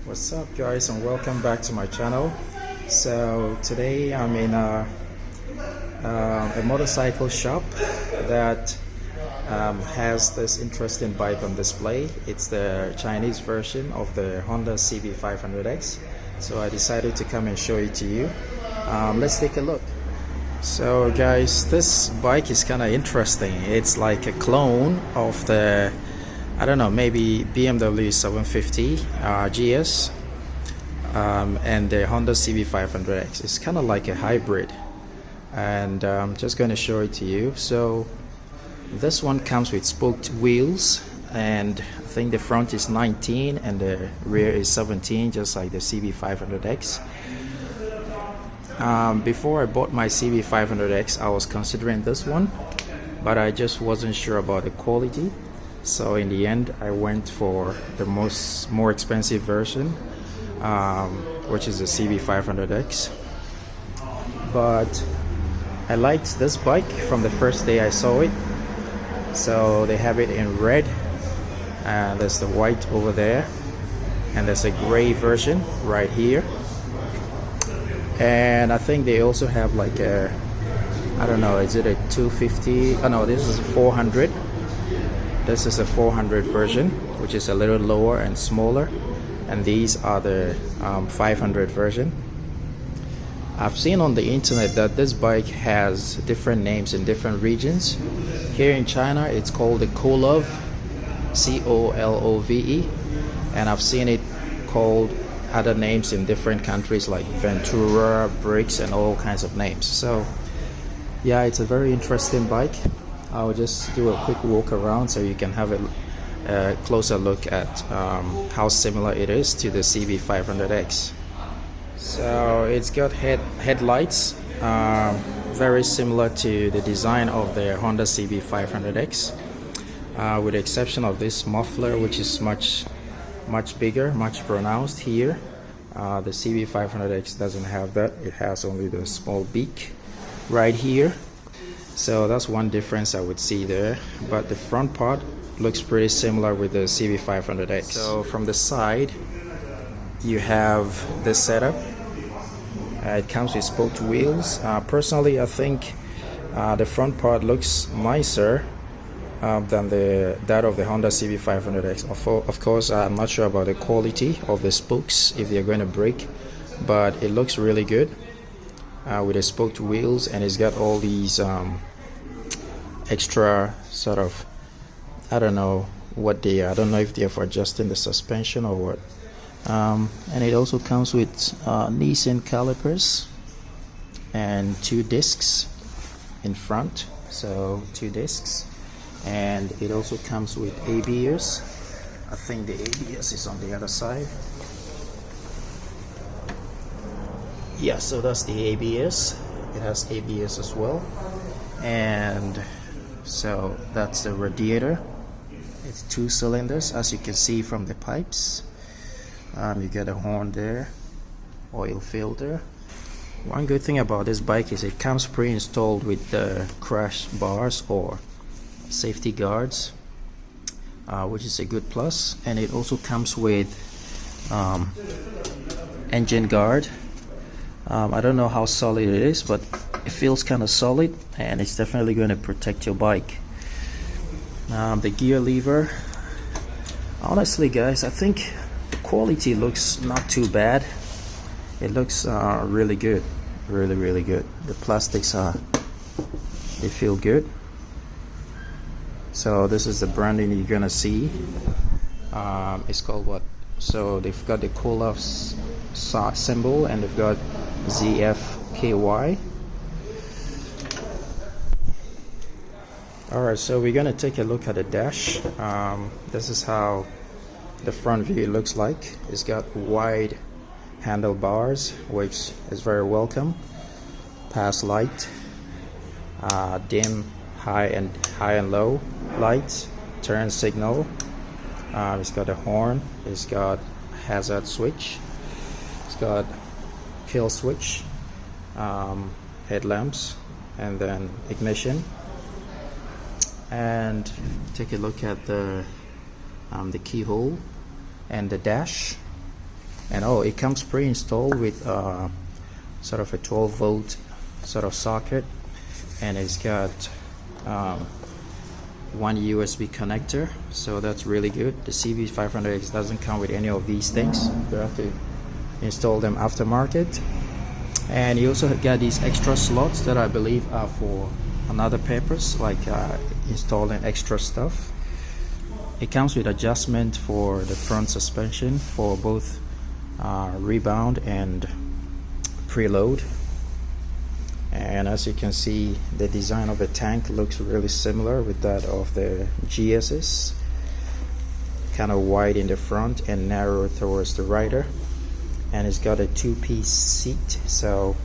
What's up, guys, and welcome back to my channel. So today I'm in a motorcycle shop that has this interesting bike on display. It's the Chinese version of the Honda CB500X, so I decided to come and show it to you. Let's take a look. So guys, this bike is kind of interesting. It's like a clone of the, I don't know, maybe BMW 750 GS and the Honda CB500X. It's kind of like a hybrid, and I'm just going to show it to you. So this one comes with spoked wheels, and I think the front is 19 and the rear is 17, just like the CB500X. Before I bought my CB500X, I was considering this one, but I just wasn't sure about the quality. So in the end, I went for the more expensive version, which is the CB500X. But I liked this bike from the first day I saw it. So they have it in red, and there's the white over there, and there's a gray version right here. And I think they also have like a, I don't know, is it a 250? Oh no, this is a 400. This is a 400 version, which is a little lower and smaller, and these are the 500 version. I've seen on the internet that this bike has different names in different regions. Here in China, it's called the Kolove, C-O-L-O-V-E, and I've seen it called other names in different countries like Ventura, Bricks, and all kinds of names. So yeah, it's a very interesting bike. I'll just do a quick walk around so you can have a closer look at how similar it is to the CB500X. So it's got headlights very similar to the design of the Honda CB500X, with the exception of this muffler, which is much bigger, much pronounced here. The CB500X doesn't have that. It has only the small beak right here. So that's one difference I would see there, but the front part looks pretty similar with the CB500X. So from the side you have this setup. It comes with spoked wheels. Personally, I think the front part looks nicer than that of the Honda CB500X. Of course, I'm not sure about the quality of the spokes, if they're going to break, but it looks really good with the spoked wheels, and it's got all these extra sort of, I don't know what they are. I don't know if they're for adjusting the suspension or what. And it also comes with Nissan calipers and 2 discs in front, so 2 discs. And it also comes with ABS. I think the ABS is on the other side. Yeah, so that's the ABS. It has ABS as well. And so that's the radiator. It's 2 cylinders, as you can see from the pipes. You get a horn there, oil filter. One good thing about this bike is it comes pre-installed with the crash bars or safety guards, which is a good plus. And it also comes with engine guard. I don't know how solid it is, but it feels kind of solid, and it's definitely going to protect your bike. The gear lever, honestly guys, I think the quality looks not too bad. It looks really good, really good. The plastics they feel good. So this is the branding you're gonna see. It's called what? So they've got the Kolove symbol, and they've got ZFKY. Alright, so we're gonna take a look at the dash. This is how the front view looks like. It's got wide handlebars, which is very welcome. Pass light, dim, high and low lights, turn signal. It's got a horn. It's got hazard switch. It's got kill switch, headlamps, and then ignition. And take a look at the keyhole and the dash. And oh, it comes pre-installed with sort of a 12-volt sort of socket, and it's got one USB connector, so that's really good. The CB500X doesn't come with any of these things. You have to install them aftermarket. And you also got these extra slots that I believe are for another purpose, like installing extra stuff. It comes with adjustment for the front suspension for both rebound and preload. And as you can see, the design of the tank looks really similar with that of the GS's, kind of wide in the front and narrow towards the rider. And it's got a two-piece seat, so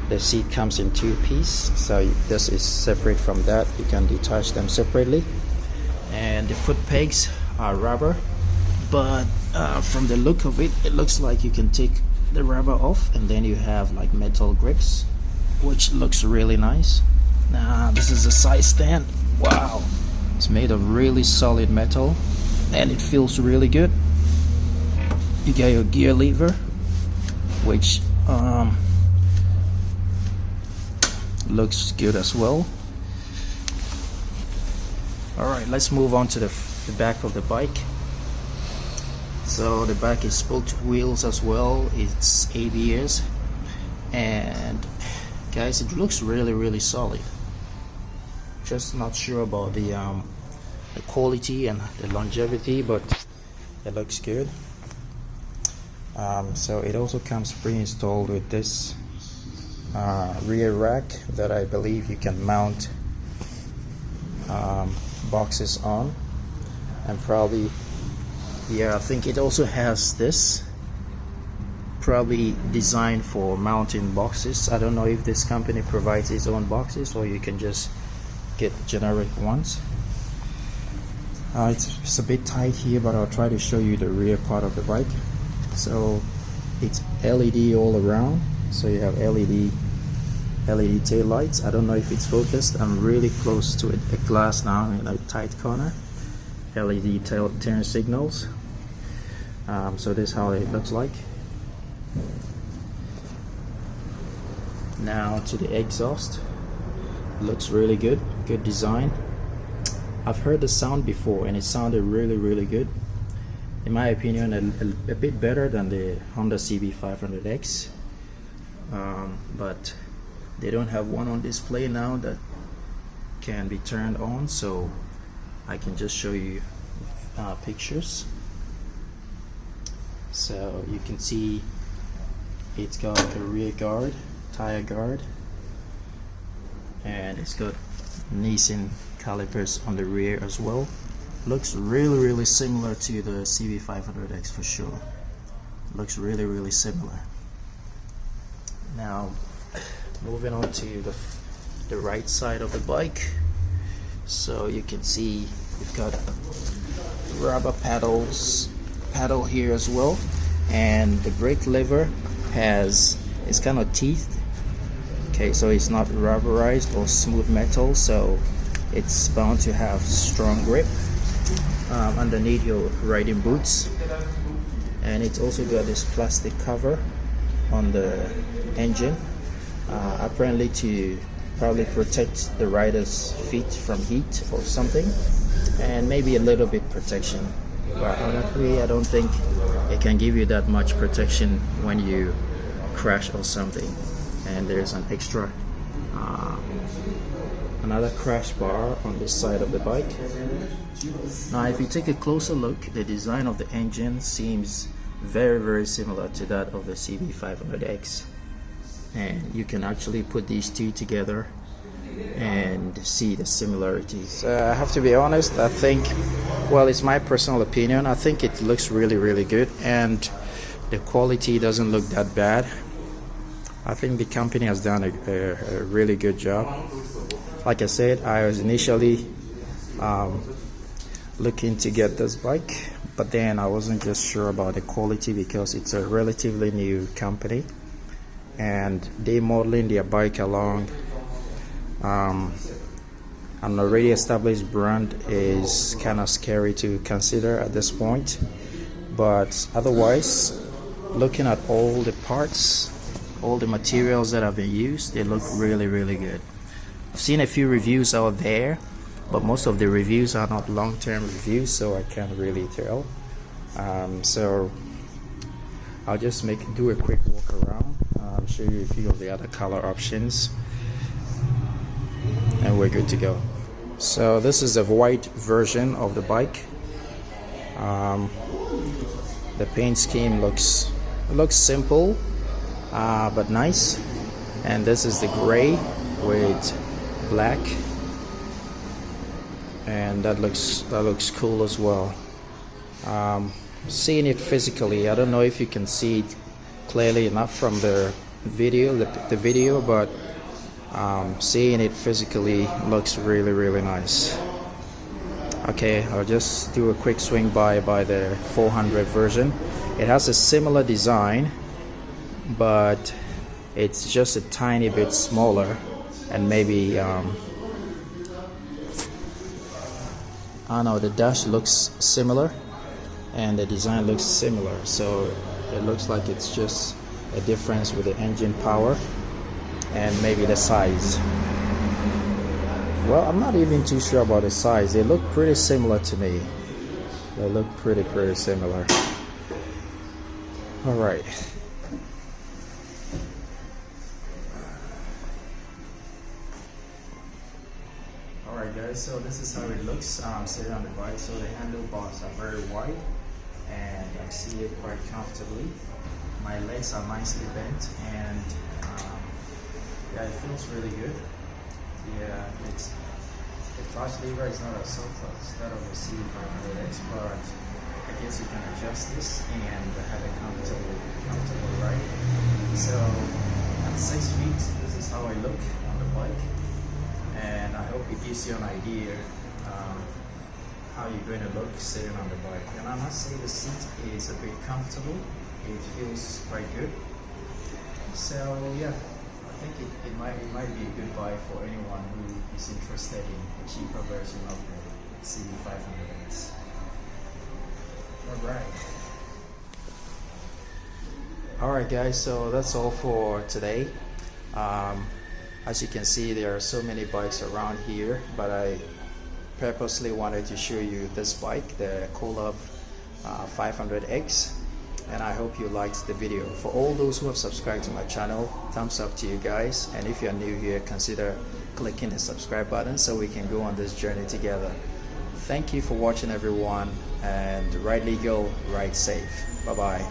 the seat comes in two-piece, so this is separate from that. You can detach them separately. And the foot pegs are rubber, but from the look of it, it looks like you can take the rubber off, and then you have like metal grips, which looks really nice. Now this is a side stand. Wow, it's made of really solid metal and it feels really good. You got your gear lever, which looks good as well. Alright, let's move on to the back of the bike. So the back is spoke wheels as well. It's ABS, and guys, it looks really solid. Just not sure about the quality and the longevity, but it looks good. So it also comes pre-installed with this rear rack that I believe you can mount boxes on, and probably, yeah, I think it also has this, probably designed for mounting boxes. I don't know if this company provides its own boxes or you can just get generic ones. It's a bit tight here, but I'll try to show you the rear part of the bike. So it's LED all around, so you have LED tail lights. I don't know if it's focused. I'm really close to a glass now in a tight corner. LED turn signals. So this is how it looks like. Now to the exhaust. Looks really good. Good design. I've heard the sound before and it sounded really good. In my opinion, a bit better than the Honda CB500X. But they don't have one on display now that can be turned on, so I can just show you pictures. So you can see it's got a rear guard, tire guard, and it's got Nissan calipers on the rear as well. Looks really similar to the CB500X for sure. Looks really similar. Now moving on to the right side of the bike. So you can see you've got rubber paddle here as well, and the brake lever it's kind of teethed. Okay, so it's not rubberized or smooth metal, so it's bound to have strong grip underneath your riding boots. And it's also got this plastic cover on the engine, apparently to probably protect the rider's feet from heat or something, and maybe a little bit protection. But honestly, I don't think it can give you that much protection when you crash or something. And there's an extra another crash bar on this side of the bike. Now if you take a closer look, the design of the engine seems very similar to that of the CB500X, and you can actually put these two together and see the similarities. I have to be honest, I think, well, it's my personal opinion, I think it looks really good, and the quality doesn't look that bad. I think the company has done a really good job. Like I said, I was initially looking to get this bike, but then I wasn't just sure about the quality because it's a relatively new company and they modeling their bike along an already established brand is kind of scary to consider at this point. But otherwise, looking at all the parts, all the materials that have been used, they look really, really good. I've seen a few reviews out there, but most of the reviews are not long-term reviews, so I can't really tell. So I'll just do a quick walk around, show you a few of the other color options, and we're good to go. So this is the white version of the bike. The paint scheme looks simple, but nice. And this is the gray with black, and that looks cool as well. Seeing it physically, I don't know if you can see it clearly enough from the video, but seeing it physically looks really, really nice. Okay, I'll just do a quick swing by the 400 version. It has a similar design, but it's just a tiny bit smaller, and maybe I don't know, the dash looks similar and the design looks similar, so it looks like it's just a difference with the engine power and maybe the size. Well, I'm not even too sure about the size. They look pretty similar to me. They look pretty similar. All right. Alright guys, so this is how it looks sitting on the bike. So the handlebars are very wide and I see it quite comfortably. My legs are nicely bent, and yeah, it feels really good. Yeah, the clutch lever is not as soft as that of the CB500X, but I guess you can adjust this and have a comfortable ride. So at 6 feet, this is how I look on the bike, and I hope it gives you an idea how you're going to look sitting on the bike. And I must say the seat is a bit comfortable. It feels quite good. So yeah, I think it might be a good buy for anyone who is interested in a cheaper version of the CB500X. Alright guys, so that's all for today. As you can see, there are so many bikes around here, but I purposely wanted to show you this bike, the Walkaround 500X, and I hope you liked the video. For all those who have subscribed to my channel, thumbs up to you guys, and if you're new here, consider clicking the subscribe button so we can go on this journey together. Thank you for watching everyone, and ride legal, ride safe. Bye bye.